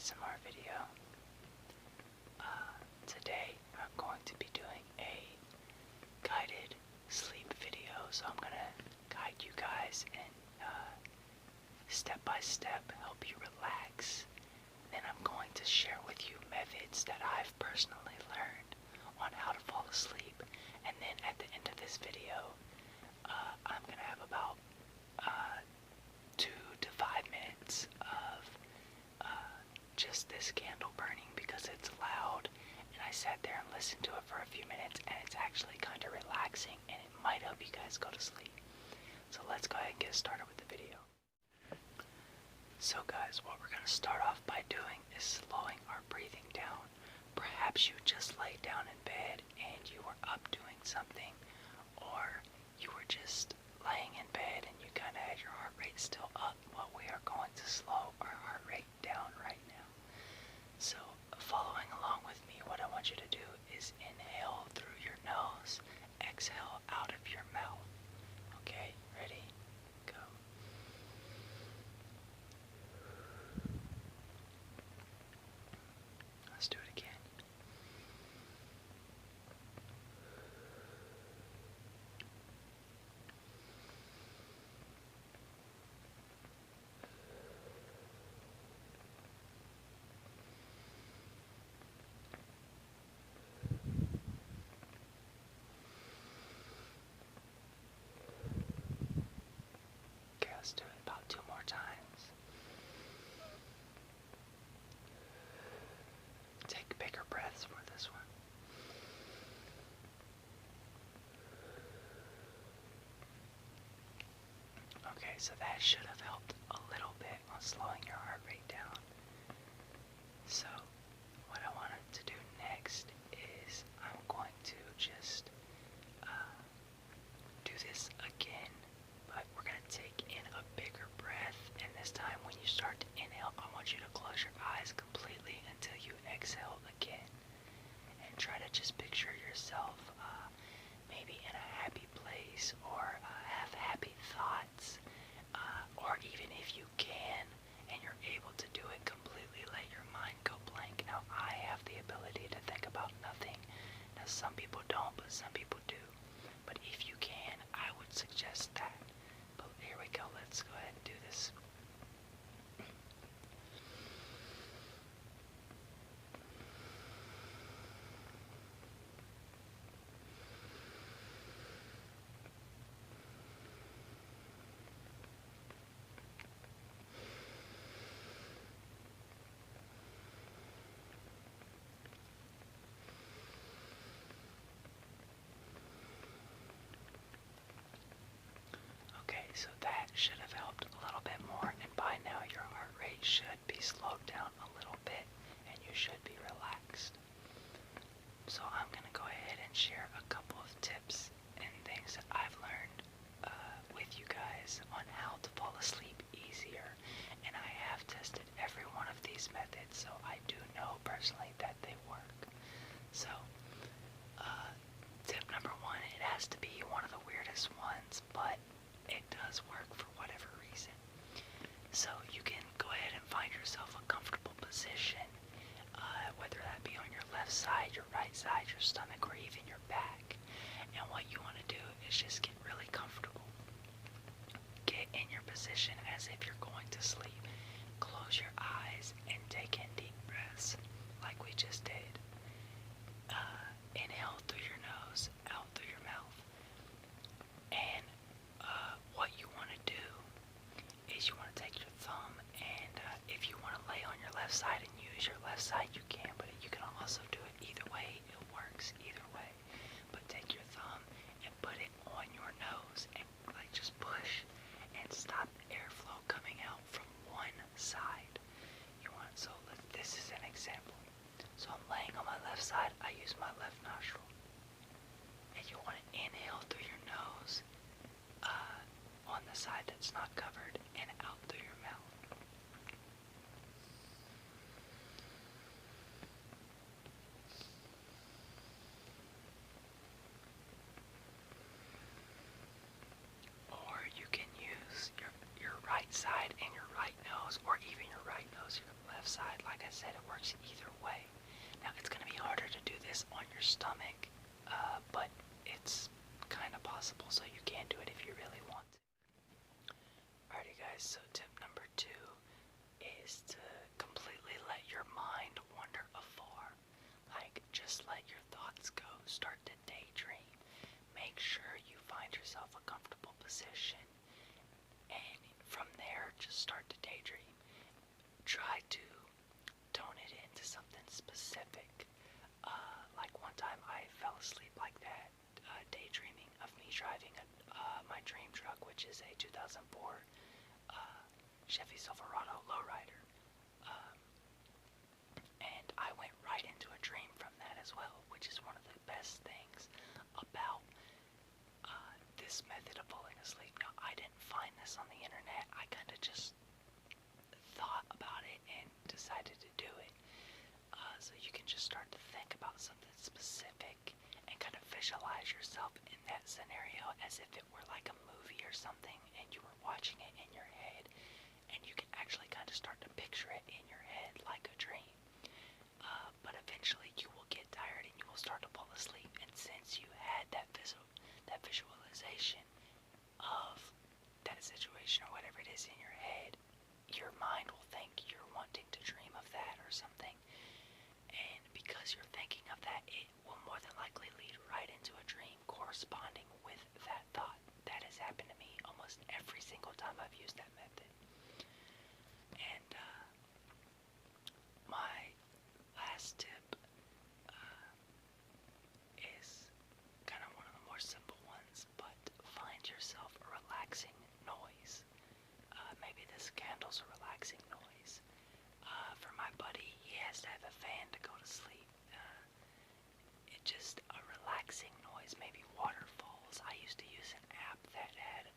ASMR video. Today I'm going to be doing a guided sleep video, so I'm going to guide you guys and step by step help you relax. Then I'm going to share with you methods that I've personally learned on how to fall asleep, and then at the end of this video I'm going to have about 2 to 5 minutes of just this candle burning because it's loud, and I sat there and listened to it for a few minutes, and it's actually kind of relaxing, and it might help you guys go to sleep. So let's go ahead and get started with the video. So guys, what we're going to start off by doing is slowing our breathing down. Perhaps you just laid down in bed and you were up doing something, or you were just laying in bed and you kind of had your heart rate still up. Well, we are going to slow our heart rate down right now. So following along with me, what I want you to do is inhale through your nose, exhale out of your mouth. Okay, ready? Go. Let's do it again. Okay, let's do it about 2 more times. Take bigger breaths for this one. Okay, so that should have helped a little bit on slowing your heart rate down. So what I wanted to do next is I'm going to just do this again, but we're going to take in a bigger breath, and this time when you start to inhale, I want you to close your eyes completely until you exhale again, and try to just picture yourself maybe in a happy place, or have happy thoughts, or even if you can and you're able to do it, completely let your mind go blank. Now I have the ability to think about nothing. Now some people don't, but some people do. But if you can, I would suggest that. But here we go, let's go ahead and do this. Okay, so that should have helped a little bit more, and by now your heart rate should be slowed down a little bit, and you should be relaxed. So I'm going to go ahead and share a couple of tips and things that I've learned with you guys on how to fall asleep easier, and I have tested every one of these methods, so I do know personally that they work. So tip number 1, it has to be one of the weirdest ones, but it does work for whatever reason. So you can go ahead and find yourself a comfortable position, whether that be on your left side, your right side, your stomach, or even your back. And what you want to do is just get really comfortable. Get in your position as if you're going to sleep. Close your eyes and take in deep breaths like we just did. Inhale through your nose, out through your mouth. And what you want to do is you want to take your thumb, and if you want to lay on your left side and use your left side, you can, but you can also do it either way. It works either way. But take your thumb and put it on your nose and just push and stop airflow coming out from one side. This is an example. So I'm laying on my left side, I use my left nostril. And you want to inhale through your nose on the side that's not covered, and out through your mouth. Or you can use your right side and your right nose, or even your right nose, your left side, like like I said, it works either way. Now, it's going to be harder to do this on your stomach, but it's kind of possible, so you can do it if you really want to. Alrighty guys, so tip number 2 is to completely let your mind wander afar. Like, just let your thoughts go. Start to daydream. Make sure you find yourself a comfortable position, and from there, just start to daydream. Try to tone it into something specific. Like one time I fell asleep like that, daydreaming of me driving my dream truck, which is a 2004 Chevy Silverado lowrider. And I went right into a dream from that as well, which is one of the best things about this method of falling asleep. Now, I didn't find this on the internet. I kind of just thought about it and decided to do it. So you can just start to think about something specific and kind of visualize yourself in that scenario as if it were like a movie or something, and you were watching it in your head, and you can actually kind of start to picture it in your head like a dream. But eventually you will get tired and you will start to fall asleep, and since you had that visualization of that situation or whatever it is in your head, your mind will think you're wanting to dream of that or something. And because you're thinking of that, it will more than likely lead right into a dream corresponding with that thought. That has happened to me almost every single time I've used that method. And my last tip is kind of one of the more simple ones, but find yourself a relaxing noise. Maybe this candle's a relaxing noise. For my buddy, he has to have a fan to go to sleep. It's just a relaxing noise, maybe waterfalls. I used to use an app that had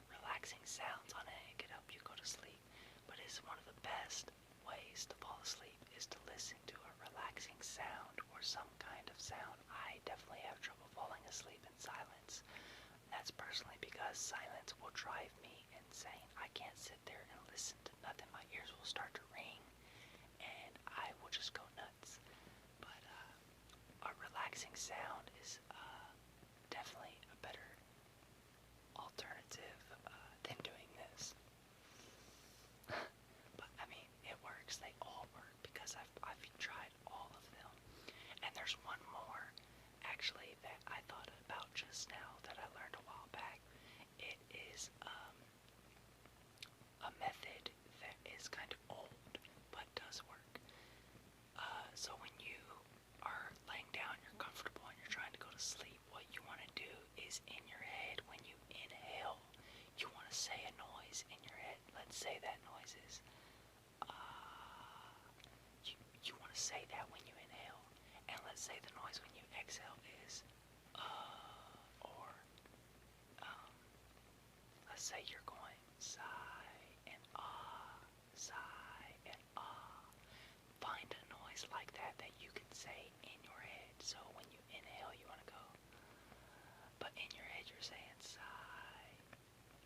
relaxing sounds on it. It could help you go to sleep. But it's one of the best ways to fall asleep is to listen to a relaxing sound or some kind of sound. I definitely have trouble falling asleep in silence. That's personally because silence will drive me insane. I can't sit there and listen to nothing. My ears will start to ring and I will just go nuts. But a relaxing sound is definitely a better alternative than doing this. But I mean, it works. They all work because I've tried all of them. And there's one more actually that I thought about just now that I learned a while back. It is a method that is kind of old but does work. So when you are laying down, you're comfortable and you're trying to go to sleep, what you want to do is in your head, when you inhale, you want to say a noise in your head. Let's say that noise is you want to say that when you inhale, and let's say the noise when you exhale is or let's say you're going sigh and sigh and find a noise like that that you can say in your head. So when you inhale, you want to go, but in your head you're saying sigh,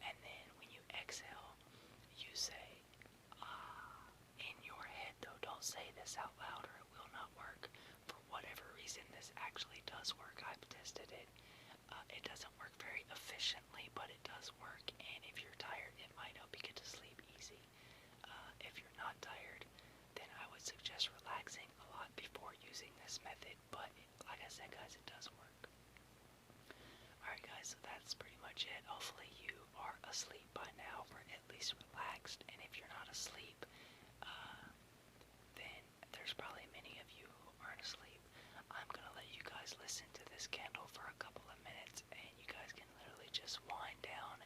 and then when you exhale, you say in your head. Though, don't say this out loud or it will not work. For whatever reason, this actually does work. I've tested it. It doesn't work very efficiently, but it does work, and if you're tired, it might help you get to sleep easy. If you're not tired, then I would suggest relaxing a lot before using this method, but like I said, guys, it does work. Alright guys, so that's pretty much it. Hopefully you are asleep by now, or at least relaxed, and if you're not asleep, then there's probably many of you who aren't asleep. I'm gonna let you guys listen to this candle for a couple of minutes, and you guys can literally just wind down